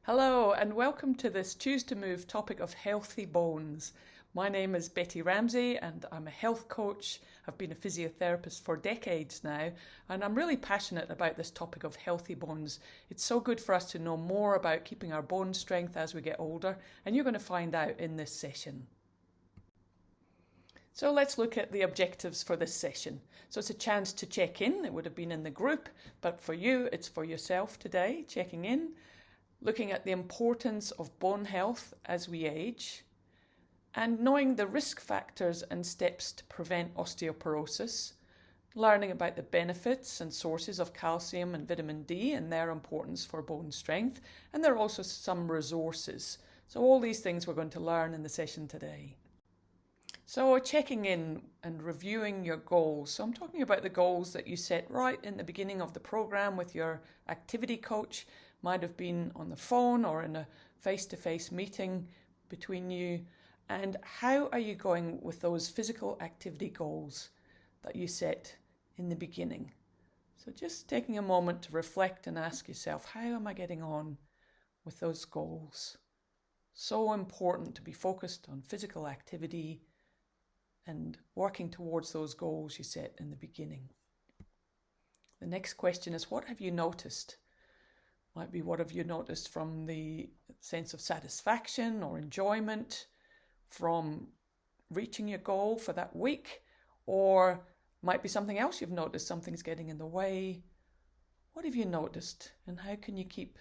Hello and welcome to this Choose to Move topic of healthy bones. My name is Betty Ramsey and I'm a health coach. I've been a physiotherapist for decades now and I'm really passionate about this topic of healthy bones. It's so good for us to know more about keeping our bone strength as we get older, and you're going to find out in this session. So let's look at the objectives for this session. So it's a chance to check in. It would have been in the group, but for you, it's for yourself today, checking in. Looking at the importance of bone health as we age, and knowing the risk factors and steps to prevent osteoporosis, learning about the benefits and sources of calcium and vitamin D and their importance for bone strength, and there are also some resources. So all these things we're going to learn in the session today. So checking in and reviewing your goals. So I'm talking about the goals that you set right in the beginning of the program with your activity coach. Might have been on the phone or in a face-to-face meeting between you. And how are you going with those physical activity goals that you set in the beginning? So just taking a moment to reflect and ask yourself, how am I getting on with those goals? So important to be focused on physical activity and working towards those goals you set in the beginning. The next question is, what have you noticed? Might be, what have you noticed from the sense of satisfaction or enjoyment from reaching your goal for that week? Or might be something else you've noticed, something's getting in the way. What have you noticed, and how can you keep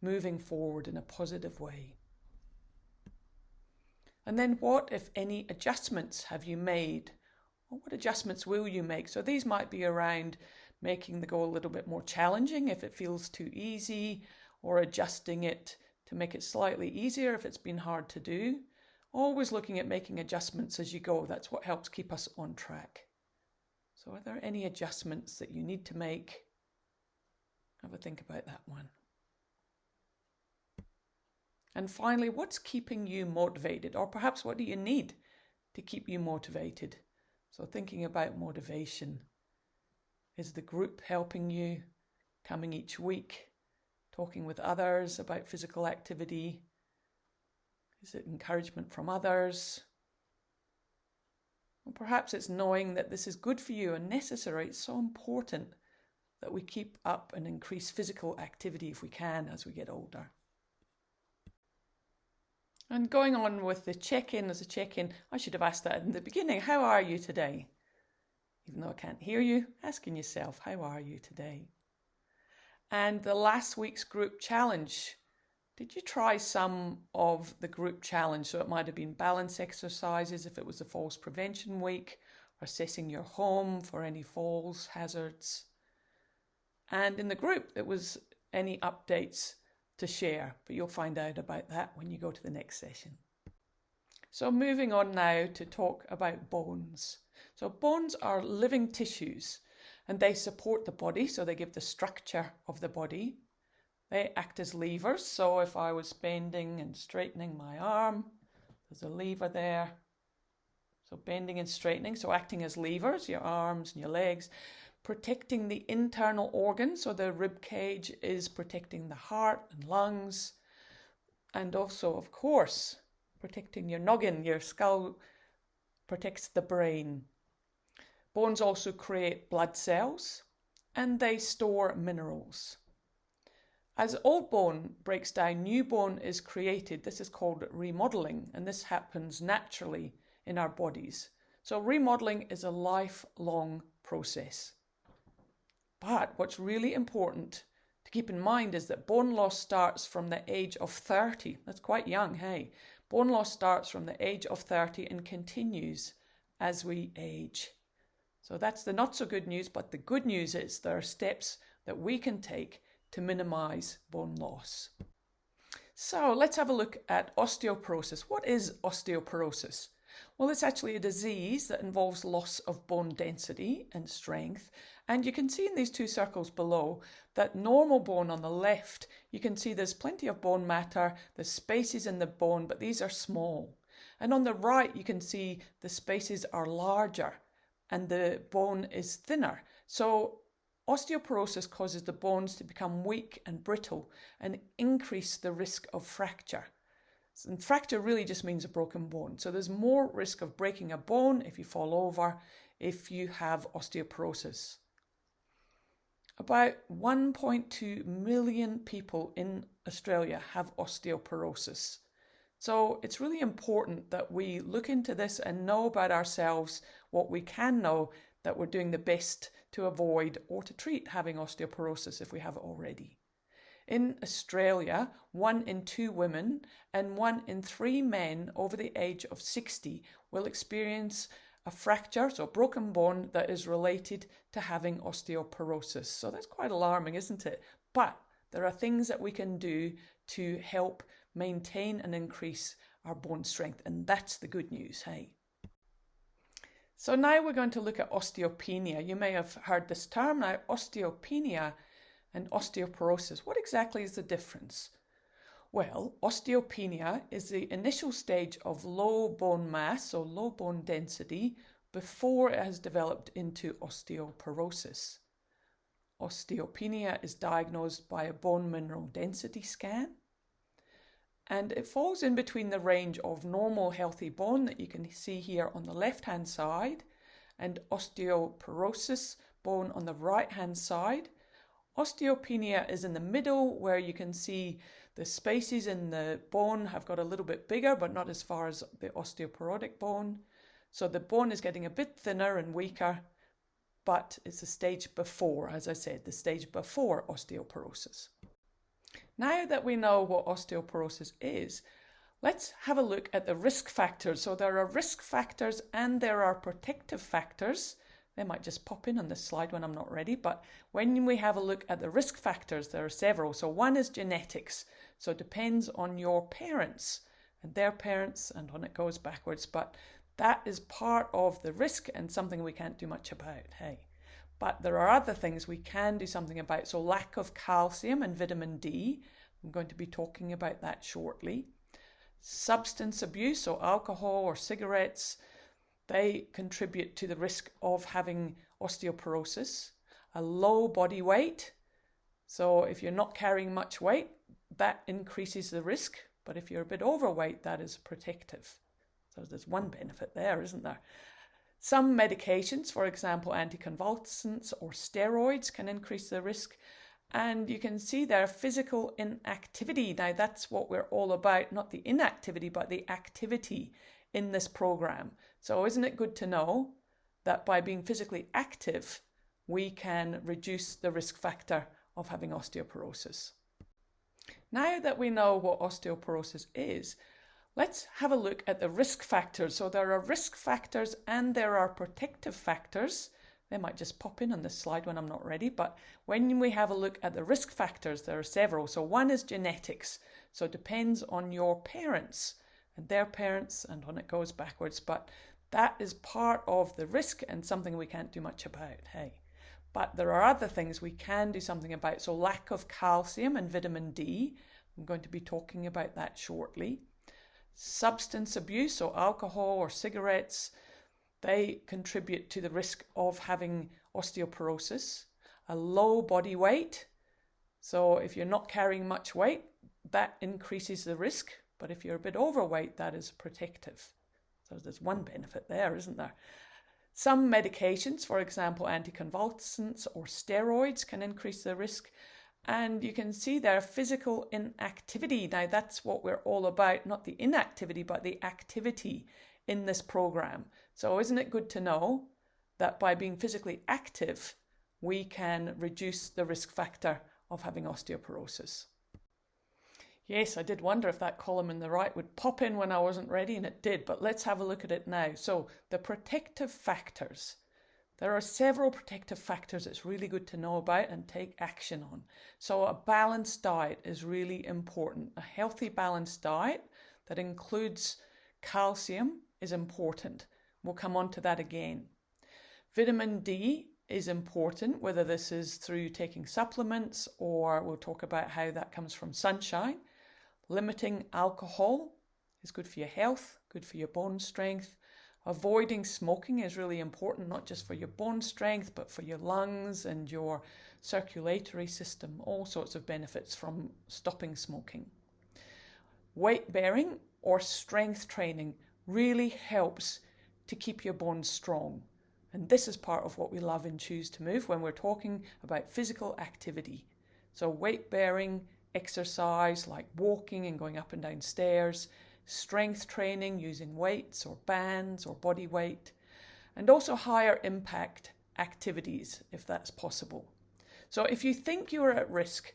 moving forward in a positive way? And then what, if any, adjustments have you made? Or what adjustments will you make? So these might be around making the goal a little bit more challenging if it feels too easy, or adjusting it to make it slightly easier if it's been hard to do. Always looking at making adjustments as you go. That's what helps keep us on track. So are there any adjustments that you need to make? Have a think about that one. And finally, what's keeping you motivated? Or perhaps what do you need to keep you motivated? So thinking about motivation. Is the group helping you? Coming each week? Talking with others about physical activity? Is it encouragement from others? Or perhaps it's knowing that this is good for you and necessary. It's so important that we keep up and increase physical activity if we can as we get older. And going on with the check-in as a check-in, I should have asked that in the beginning. How are you today? Even though I can't hear you, asking yourself, how are you today? And the last week's group challenge. Did you try some of the group challenge? So it might have been balance exercises if it was a falls prevention week, or assessing your home for any falls hazards. And in the group, it was any updates to share, but you'll find out about that when you go to the next session. So moving on now to talk about bones. So bones are living tissues and they support the body, so they give the structure of the body. They act as levers, so if I was bending and straightening my arm, there's a lever there. So bending and straightening, so acting as levers, your arms and your legs. Protecting the internal organs, so the rib cage is protecting the heart and lungs. And also, of course, protecting your noggin, your skull protects the brain. Bones also create blood cells and they store minerals. As old bone breaks down, new bone is created. This is called remodeling, and this happens naturally in our bodies. So remodeling is a lifelong process. But what's really important to keep in mind is that bone loss starts from the age of 30. That's quite young, hey? Bone loss starts from the age of 30 and continues as we age. So that's the not so good news, but the good news is there are steps that we can take to minimize bone loss. So let's have a look at osteoporosis. What is osteoporosis? Well, it's actually a disease that involves loss of bone density and strength. And you can see in these two circles below that normal bone on the left, you can see there's plenty of bone matter, there's spaces in the bone, but these are small. And on the right, you can see the spaces are larger and the bone is thinner. So Osteoporosis causes the bones to become weak and brittle and increase the risk of fracture. And fracture really just means a broken bone. So there's more risk of breaking a bone if you fall over, if you have osteoporosis. About 1.2 million people in Australia have osteoporosis. So it's really important that we look into this and know about ourselves what we can know, that we're doing the best to avoid or to treat having osteoporosis if we have it already. In Australia, 1 in 2 women and 1 in 3 men over the age of 60 will experience a fracture, so a broken bone, that is related to having osteoporosis. So that's quite alarming, isn't it? But there are things that we can do to help maintain and increase our bone strength, and that's the good news, hey? So now we're going to look at osteopenia. You may have heard this term now, osteopenia and osteoporosis. What exactly is the difference? Well, osteopenia is the initial stage of low bone mass, so low bone density, before it has developed into osteoporosis. Osteopenia is diagnosed by a bone mineral density scan, and it falls in between the range of normal healthy bone that you can see here on the left-hand side and osteoporosis bone on the right-hand side. Osteopenia is in the middle, where you can see the spaces in the bone have got a little bit bigger, but not as far as the osteoporotic bone. So the bone is getting a bit thinner and weaker, but it's the stage before, as I said, the stage before osteoporosis. Now that we know what osteoporosis is, let's have a look at the risk factors. So there are risk factors and there are protective factors. They might just pop in on this slide when I'm not ready, but when we have a look at the risk factors, there are several. So one is genetics. So it depends on your parents and their parents, and on it goes backwards, but that is part of the risk and something we can't do much about, hey? But there are other things we can do something about. So lack of calcium and vitamin D, I'm going to be talking about that shortly. Substance abuse, so alcohol or cigarettes, they contribute to the risk of having osteoporosis. A low body weight, so if you're not carrying much weight, that increases the risk. But if you're a bit overweight, that is protective. So there's one benefit there, isn't there? Some medications, for example, anticonvulsants or steroids, can increase the risk. And you can see there physical inactivity. Now that's what we're all about, not the inactivity, but the activity in this program. So isn't it good to know that by being physically active, we can reduce the risk factor of having osteoporosis? Now that we know what osteoporosis is, let's have a look at the risk factors. So there are risk factors and there are protective factors. They might just pop in on this slide when I'm not ready, but when we have a look at the risk factors, there are several. So one is genetics. So it depends on your parents and their parents, and on it goes backwards, but that is part of the risk and something we can't do much about, hey? But there are other things we can do something about. So lack of calcium and vitamin D, I'm going to be talking about that shortly. Substance abuse, so alcohol or cigarettes, they contribute to the risk of having osteoporosis. A low body weight, so if you're not carrying much weight, that increases the risk. But if you're a bit overweight, that is protective. So there's one benefit there, isn't there? Some medications, for example, anticonvulsants or steroids, can increase the risk. And you can see there physical inactivity. Now that's what we're all about, not the inactivity, but the activity in this program. So isn't it good to know that by being physically active, we can reduce the risk factor of having osteoporosis? Yes, I did wonder if that column in the right would pop in when I wasn't ready, and it did, but let's have a look at it now. So the protective factors. There are several protective factors it's really good to know about and take action on. So a balanced diet is really important. A healthy balanced diet that includes calcium is important. We'll come on to that again. Vitamin D is important, whether this is through taking supplements or we'll talk about how that comes from sunshine. Limiting alcohol is good for your health, good for your bone strength. Avoiding smoking is really important, not just for your bone strength, but for your lungs and your circulatory system. All sorts of benefits from stopping smoking. Weight bearing or strength training really helps to keep your bones strong. And this is part of what we love in Choose to Move when we're talking about physical activity. So weight bearing exercise like walking and going up and down stairs, strength training using weights or bands or body weight, and also higher impact activities if that's possible. So if you think you are at risk,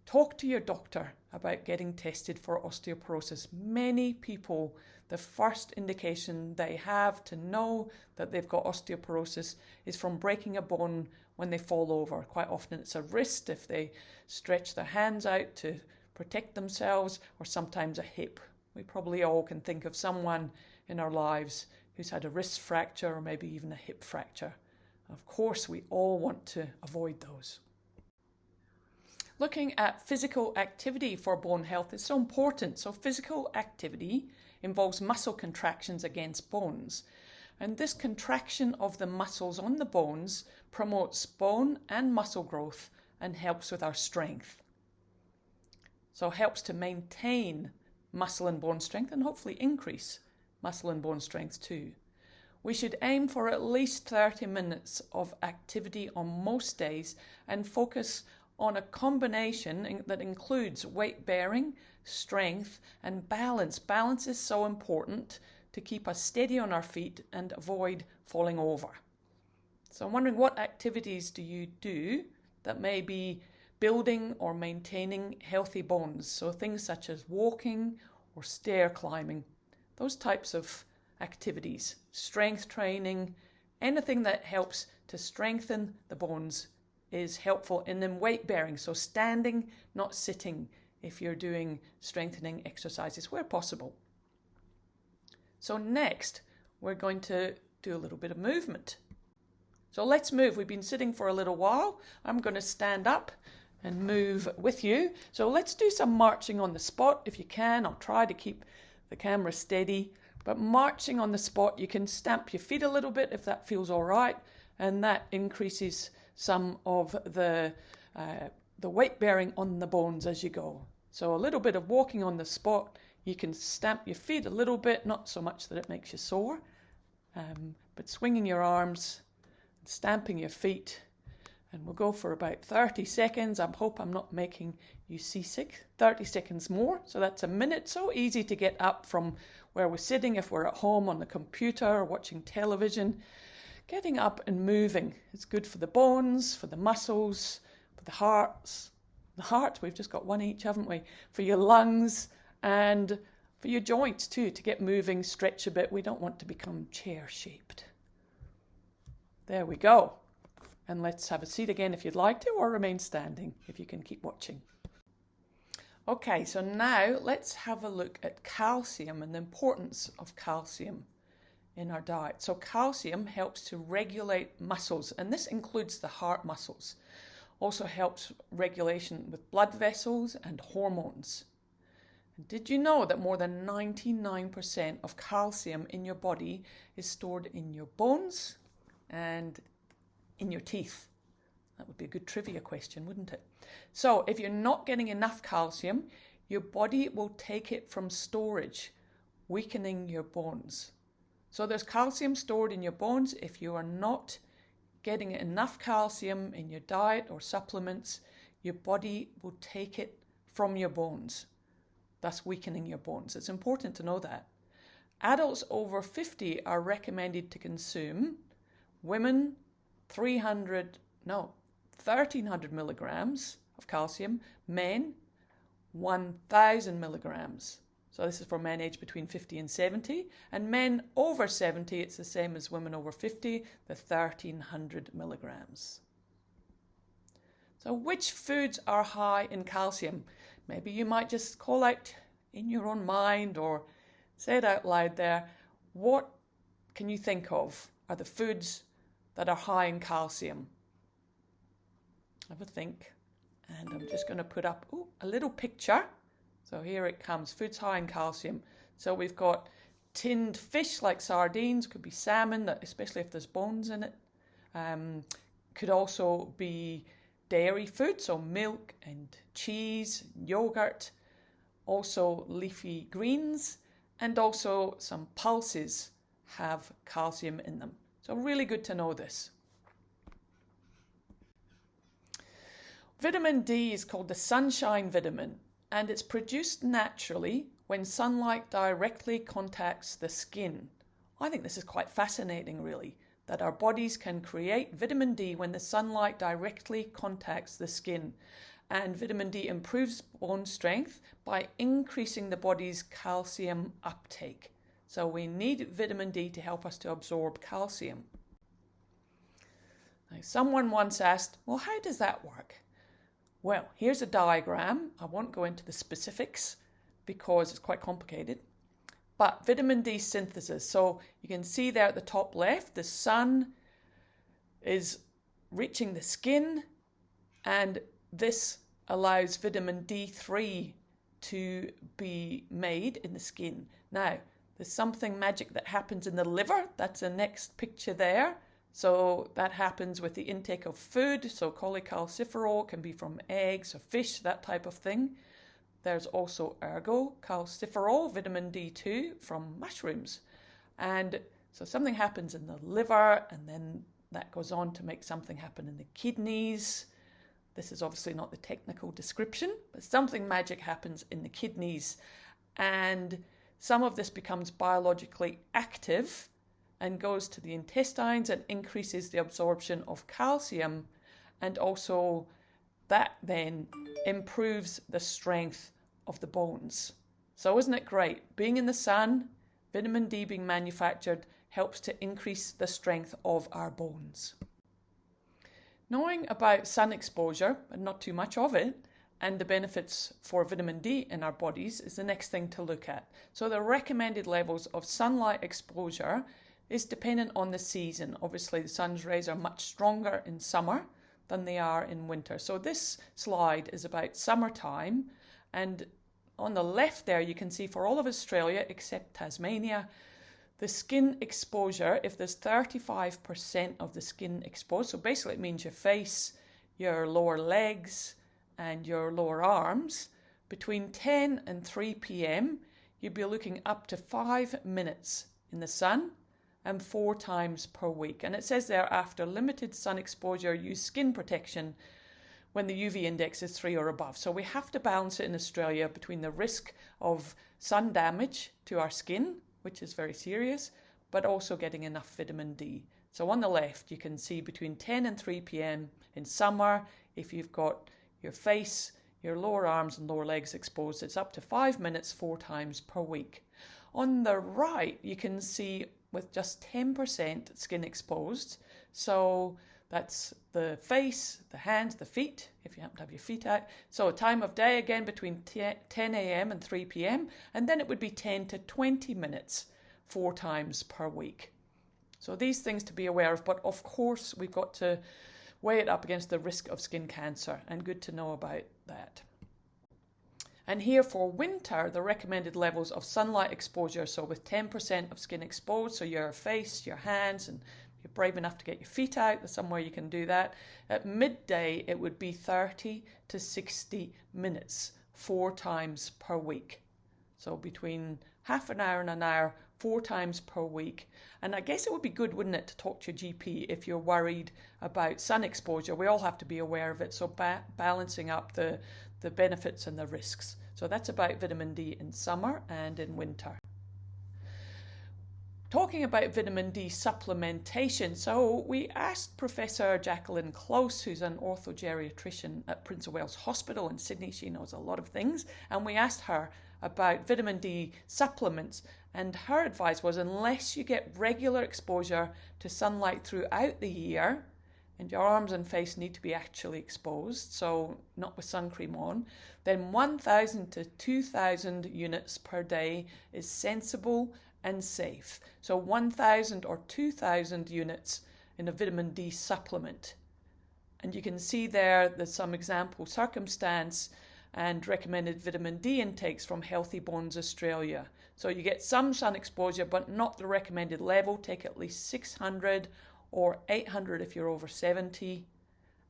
talk to your doctor about getting tested for osteoporosis. Many people, the first indication they have to know that they've got osteoporosis is from breaking a bone when they fall over. Quite often it's a wrist if they stretch their hands out to protect themselves, or sometimes a hip. We probably all can think of someone in our lives who's had a wrist fracture or maybe even a hip fracture. Of course, we all want to avoid those. Looking at physical activity for bone health is so important. So physical activity involves muscle contractions against bones. And this contraction of the muscles on the bones promotes bone and muscle growth and helps with our strength. So helps to maintain muscle and bone strength and hopefully increase muscle and bone strength too. We should aim for at least 30 minutes of activity on most days and focus on a combination that includes weight bearing, strength and balance. Balance is so important to keep us steady on our feet and avoid falling over. So I'm wondering, what activities do you do that may be building or maintaining healthy bones? So things such as walking or stair climbing, those types of activities, strength training, anything that helps to strengthen the bones is helpful. And then weight bearing, so standing, not sitting, if you're doing strengthening exercises where possible. So next, we're going to do a little bit of movement. So let's move. We've been sitting for a little while. I'm going to stand up and move with you. So let's do some marching on the spot if you can. I'll try to keep the camera steady. But marching on the spot, you can stamp your feet a little bit if that feels all right. And that increases some of the weight bearing on the bones as you go. So a little bit of walking on the spot. You can stamp your feet a little bit, not so much that it makes you sore, but swinging your arms, stamping your feet. And we'll go for about 30 seconds. I hope I'm not making you seasick. 30 seconds more, so that's a minute. So easy to get up from where we're sitting if we're at home on the computer or watching television. Getting up and moving. It's good for the bones, for the muscles, for the hearts. The heart, we've just got one each, haven't we? For your lungs and for your joints too, to get moving, stretch a bit. We don't want to become chair-shaped. There we go. And let's have a seat again if you'd like to, or remain standing if you can keep watching. Okay, so now let's have a look at calcium and the importance of calcium in our diet. So calcium helps to regulate muscles, and this includes the heart muscles. Also helps regulation with blood vessels and hormones. Did you know that more than 99% of calcium in your body is stored in your bones and in your teeth? That would be a good trivia question, wouldn't it? So if you're not getting enough calcium, your body will take it from storage, weakening your bones. So there's calcium stored in your bones. If you are not getting enough calcium in your diet or supplements, your body will take it from your bones, thus weakening your bones. It's important to know that. Adults over 50 are recommended to consume, women 1,300 milligrams of calcium, men 1,000 milligrams. So this is for men aged between 50 and 70, and men over 70, it's the same as women over 50, the 1,300 milligrams. So which foods are high in calcium? Maybe you might just call out in your own mind or say it out loud there. What can you think of are the foods that are high in calcium? Have a think. And I'm just going to put up a little picture. So here it comes, foods high in calcium. So we've got tinned fish like sardines, could be salmon, especially if there's bones in it. Could also be dairy food, so milk and cheese, yogurt, also leafy greens, and also some pulses have calcium in them. So really good to know this. Vitamin D is called the sunshine vitamin, and it's produced naturally when sunlight directly contacts the skin. I think this is quite fascinating, really, that our bodies can create vitamin D when the sunlight directly contacts the skin. And vitamin D improves bone strength by increasing the body's calcium uptake. So we need vitamin D to help us to absorb calcium. Now, someone once asked, well, how does that work? Well, here's a diagram. I won't go into the specifics because it's quite complicated. But vitamin D synthesis. So you can see there at the top left, the sun is reaching the skin, and this allows vitamin D3 to be made in the skin. Now, there's something magic that happens in the liver. That's the next picture there. So that happens with the intake of food. So cholecalciferol can be from eggs or fish, that type of thing. There's also ergocalciferol, vitamin D2, from mushrooms. And so something happens in the liver, and then that goes on to make something happen in the kidneys. This is obviously not the technical description, but something magic happens in the kidneys. And some of this becomes biologically active and goes to the intestines and increases the absorption of calcium. And also that then improves the strength of the bones. So isn't it great? Being in the sun, vitamin D being manufactured helps to increase the strength of our bones. Knowing about sun exposure, and not too much of it, and the benefits for vitamin D in our bodies is the next thing to look at. So the recommended levels of sunlight exposure is dependent on the season. Obviously, the sun's rays are much stronger in summer than they are in winter. So this slide is about summertime, and on the left there you can see for all of Australia except Tasmania, the skin exposure, if there's 35% of the skin exposed, so basically it means your face, your lower legs and your lower arms, between 10 and 3 p.m. you'd be looking up to 5 minutes in the sun and 4 times per week. And it says there, after limited sun exposure, use skin protection when the UV index is 3 or above. So we have to balance it in Australia between the risk of sun damage to our skin, which is very serious, but also getting enough vitamin D. So on the left, you can see between 10 and 3 p.m. in summer, if you've got your face, your lower arms and lower legs exposed, it's up to 5 minutes 4 times per week. On the right, you can see with just 10% skin exposed. So that's the face, the hands, the feet, if you happen to have your feet out. So time of day, again, between 10 a.m. and 3 p.m. And then it would be 10 to 20 minutes 4 times per week. So these things to be aware of. But of course, we've got to weigh it up against the risk of skin cancer. And good to know about that. And here for winter, the recommended levels of sunlight exposure, so with 10% of skin exposed, so your face, your hands, and if you're brave enough to get your feet out, there's somewhere you can do that. At midday, it would be 30 to 60 minutes, 4 times per week. So between half an hour and an hour, 4 times per week. And I guess it would be good, wouldn't it, to talk to your GP if you're worried about sun exposure. We all have to be aware of it, so balancing up the benefits and the risks. So that's about vitamin D in summer and in winter. Talking about vitamin D supplementation, so we asked Professor Jacqueline Close, who's an orthogeriatrician at Prince of Wales Hospital in Sydney. She knows a lot of things, and we asked her about vitamin D supplements, and her advice was unless you get regular exposure to sunlight throughout the year, and your arms and face need to be actually exposed, so not with sun cream on, then 1,000 to 2,000 units per day is sensible and safe. So 1,000 or 2,000 units in a vitamin D supplement. And you can see there's some example circumstance and recommended vitamin D intakes from Healthy Bones Australia. So you get some sun exposure, but not the recommended level. Take at least 600 or 800 if you're over 70.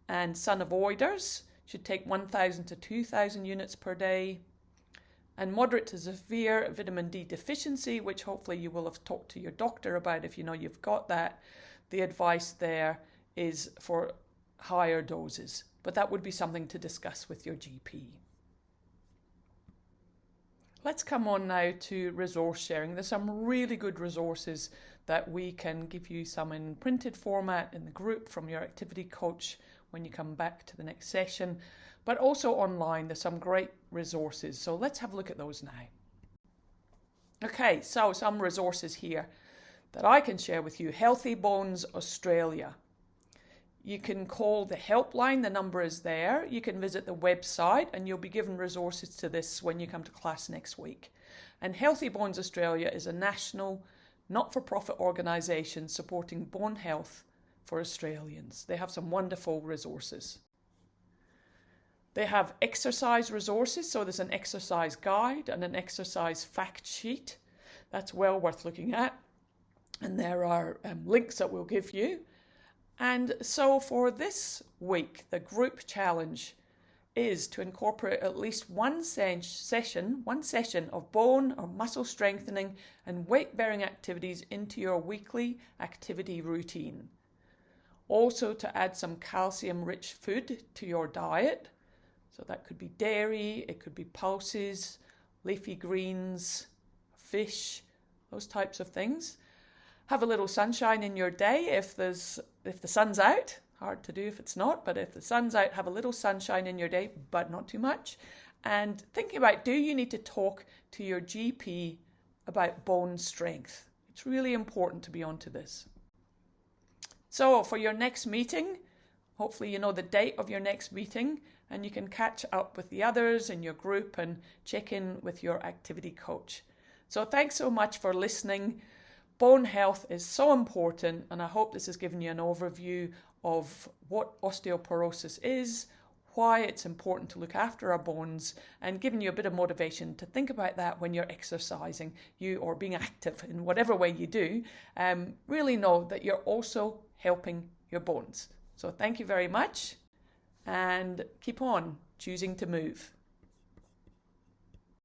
And sun avoiders should take 1,000 to 2,000 units per day. And moderate to severe vitamin D deficiency, which hopefully you will have talked to your doctor about if you know you've got that. The advice there is for higher doses, but that would be something to discuss with your GP. Let's come on now to resource sharing. There's some really good resources that we can give you, some in printed format in the group from your activity coach when you come back to the next session, but also online. There's some great resources. So let's have a look at those now. Okay, so some resources here that I can share with you. Healthy Bones Australia. You can call the helpline, the number is there. You can visit the website and you'll be given resources to this when you come to class next week. And Healthy Bones Australia is a national, not-for-profit organisation supporting bone health for Australians. They have some wonderful resources. They have exercise resources, so there's an exercise guide and an exercise fact sheet. That's well worth looking at. And there are links that we'll give you. And so for this week, the group challenge is to incorporate at least one session of bone or muscle strengthening and weight-bearing activities into your weekly activity routine. Also to add some calcium-rich food to your diet. So that could be dairy, it could be pulses, leafy greens, fish, those types of things. Have a little sunshine in your day if the sun's out. Hard to do if it's not, but if the sun's out, have a little sunshine in your day, but not too much. And thinking about, do you need to talk to your GP about bone strength? It's really important to be onto this. So for your next meeting, hopefully you know the date of your next meeting and you can catch up with the others in your group and check in with your activity coach. So thanks so much for listening. Bone health is so important, and I hope this has given you an overview of what osteoporosis is, why it's important to look after our bones, and given you a bit of motivation to think about that when you're exercising, or being active in whatever way you do. Really know that you're also helping your bones. So thank you very much, and keep on choosing to move.